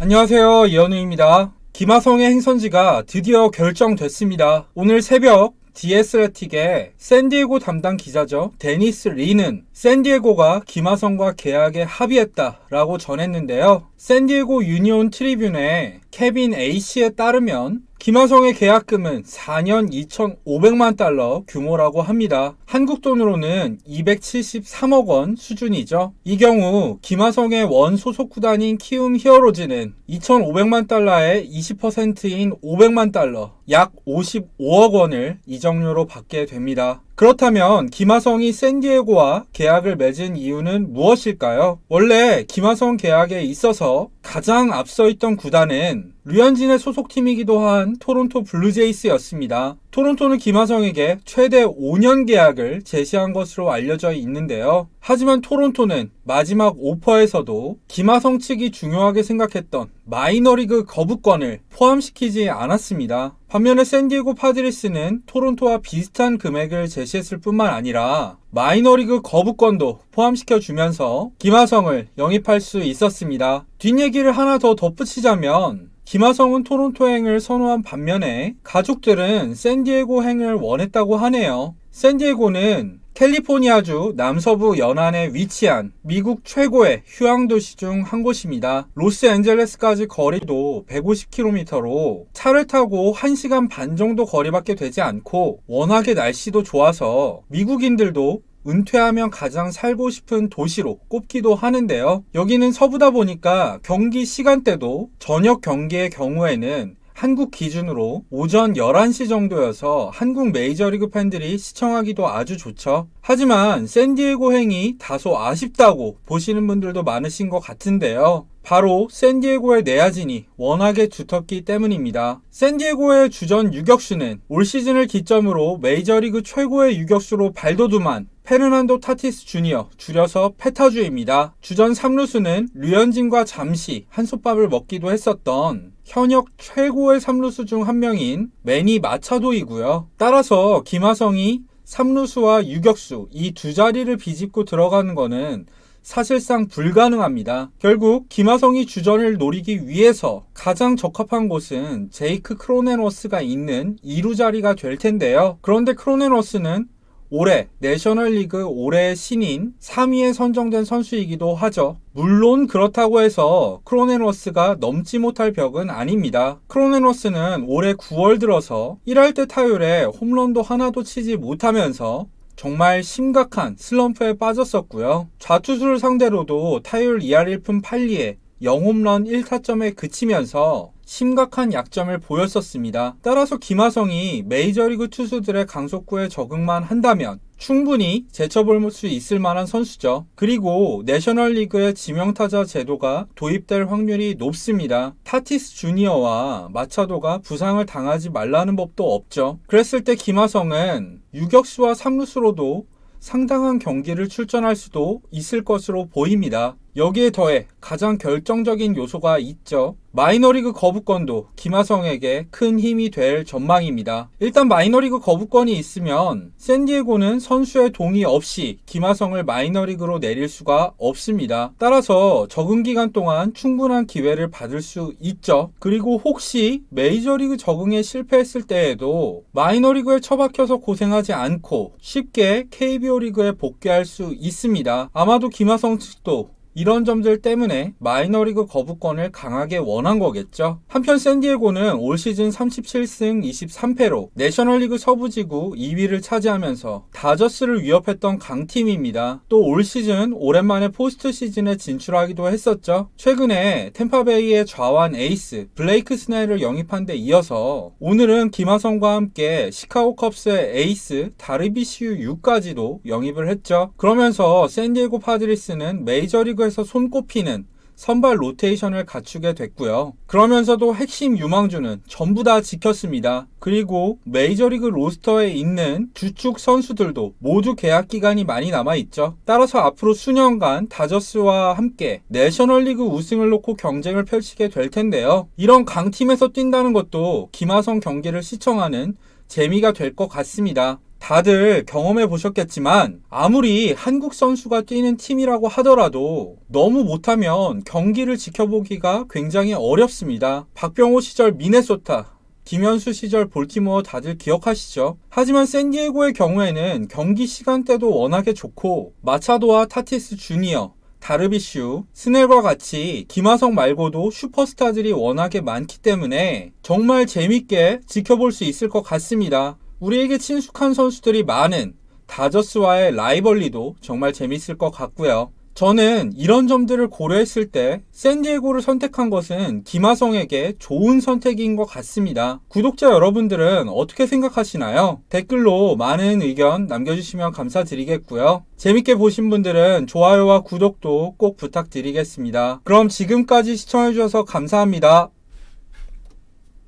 안녕하세요, 이현우입니다. 김하성의 행선지가 드디어 결정됐습니다. 오늘 새벽 디애슬레틱의 샌디에고 담당 기자죠. 데니스 리는 샌디에고가 김하성과 계약에 합의했다라고 전했는데요. 샌디에고 유니온 트리뷴의 케빈 A씨에 따르면 김하성의 계약금은 4년 2,500만 달러 규모라고 합니다. 한국 돈으로는 273억 원 수준이죠. 이 경우 김하성의 원 소속 구단인 키움 히어로즈는 2,500만 달러의 20%인 500만 달러, 약 55억 원을 이적료로 받게 됩니다. 그렇다면 김하성이 샌디에고와 계약을 맺은 이유는 무엇일까요? 원래 김하성 계약에 있어서 가장 앞서 있던 구단은 류현진의 소속팀이기도 한 토론토 블루제이스였습니다. 토론토는 김하성에게 최대 5년 계약을 제시한 것으로 알려져 있는데요. 하지만 토론토는 마지막 오퍼에서도 김하성 측이 중요하게 생각했던 마이너리그 거부권을 포함시키지 않았습니다. 반면에 샌디에고 파드리스는 토론토와 비슷한 금액을 제시했을 뿐만 아니라 마이너리그 거부권도 포함시켜주면서 김하성을 영입할 수 있었습니다. 뒷얘기를 하나 더 덧붙이자면 김하성은 토론토행을 선호한 반면에 가족들은 샌디에고행을 원했다고 하네요. 샌디에고는 캘리포니아주 남서부 연안에 위치한 미국 최고의 휴양도시 중 한 곳입니다. 로스앤젤레스까지 거리도 150km로 차를 타고 1시간 반 정도 거리밖에 되지 않고 워낙에 날씨도 좋아서 미국인들도 은퇴하면 가장 살고 싶은 도시로 꼽기도 하는데요. 여기는 서부다 보니까 경기 시간대도 저녁 경기의 경우에는 한국 기준으로 오전 11시 정도여서 한국 메이저리그 팬들이 시청하기도 아주 좋죠. 하지만 샌디에고행이 다소 아쉽다고 보시는 분들도 많으신 것 같은데요. 바로 샌디에고의 내야진이 워낙에 두텁기 때문입니다. 샌디에고의 주전 유격수는 올 시즌을 기점으로 메이저리그 최고의 유격수로 발돋움한 페르난도 타티스 주니어, 줄여서 페타주입니다. 주전 3루수는 류현진과 잠시 한솥밥을 먹기도 했었던 현역 최고의 3루수 중 한 명인 매니 마차도이고요. 따라서 김하성이 3루수와 유격수 이 두 자리를 비집고 들어가는 것은 사실상 불가능합니다. 결국 김하성이 주전을 노리기 위해서 가장 적합한 곳은 제이크 크로넨워스가 있는 2루 자리가 될 텐데요. 그런데 크로넨워스는 올해 내셔널리그 올해의 신인 3위에 선정된 선수이기도 하죠. 물론 그렇다고 해서 크로넨워스가 넘지 못할 벽은 아닙니다. 크로넨워스는 올해 9월 들어서 1할때 타율에 홈런도 하나도 치지 못하면서 정말 심각한 슬럼프에 빠졌었고요. 좌투수를 상대로도 타율 2할 1푼 8리에 0홈런 1타점에 그치면서 심각한 약점을 보였었습니다. 따라서 김하성이 메이저리그 투수들의 강속구에 적응만 한다면 충분히 제쳐볼 수 있을 만한 선수죠. 그리고 내셔널리그의 지명타자 제도가 도입될 확률이 높습니다. 타티스 주니어와 마차도가 부상을 당하지 말라는 법도 없죠. 그랬을 때 김하성은 유격수와 3루수로도 상당한 경기를 출전할 수도 있을 것으로 보입니다. 여기에 더해 가장 결정적인 요소가 있죠. 마이너리그 거부권도 김하성에게 큰 힘이 될 전망입니다. 일단 마이너리그 거부권이 있으면 샌디에고는 선수의 동의 없이 김하성을 마이너리그로 내릴 수가 없습니다. 따라서 적응 기간 동안 충분한 기회를 받을 수 있죠. 그리고 혹시 메이저리그 적응에 실패했을 때에도 마이너리그에 처박혀서 고생하지 않고 쉽게 KBO 리그에 복귀할 수 있습니다. 아마도 김하성 측도 이런 점들 때문에 마이너리그 거부권을 강하게 원한 거겠죠. 한편 샌디에고는 올 시즌 37승 23패로 내셔널리그 서부지구 2위를 차지하면서 다저스를 위협했던 강팀입니다. 또 올 시즌 오랜만에 포스트 시즌에 진출하기도 했었죠. 최근에 템파베이의 좌완 에이스 블레이크 스넬을 영입한 데 이어서 오늘은 김하성과 함께 시카고 컵스의 에이스 다르비슈 유까지도 영입을 했죠. 그러면서 샌디에고 파드리스는 메이저리그 에서 손꼽히는 선발 로테이션을 갖추게 됐고요. 그러면서도 핵심 유망주는 전부 다 지켰습니다. 그리고 메이저리그 로스터에 있는 주축 선수들도 모두 계약 기간이 많이 남아있죠. 따라서 앞으로 수년간 다저스와 함께 내셔널리그 우승을 놓고 경쟁을 펼치게 될 텐데요. 이런 강팀에서 뛴다는 것도 김하성 경기를 시청하는 재미가 될 것 같습니다. 다들 경험해 보셨겠지만 아무리 한국 선수가 뛰는 팀이라고 하더라도 너무 못하면 경기를 지켜보기가 굉장히 어렵습니다. 박병호 시절 미네소타, 김현수 시절 볼티모어 다들 기억하시죠? 하지만 샌디에고의 경우에는 경기 시간대도 워낙에 좋고 마차도와 타티스 주니어, 다르비슈, 스넬과 같이 김하성 말고도 슈퍼스타들이 워낙에 많기 때문에 정말 재밌게 지켜볼 수 있을 것 같습니다. 우리에게 친숙한 선수들이 많은 다저스와의 라이벌리도 정말 재밌을 것 같고요. 저는 이런 점들을 고려했을 때 샌디에고를 선택한 것은 김하성에게 좋은 선택인 것 같습니다. 구독자 여러분들은 어떻게 생각하시나요? 댓글로 많은 의견 남겨주시면 감사드리겠고요. 재밌게 보신 분들은 좋아요와 구독도 꼭 부탁드리겠습니다. 그럼 지금까지 시청해주셔서 감사합니다.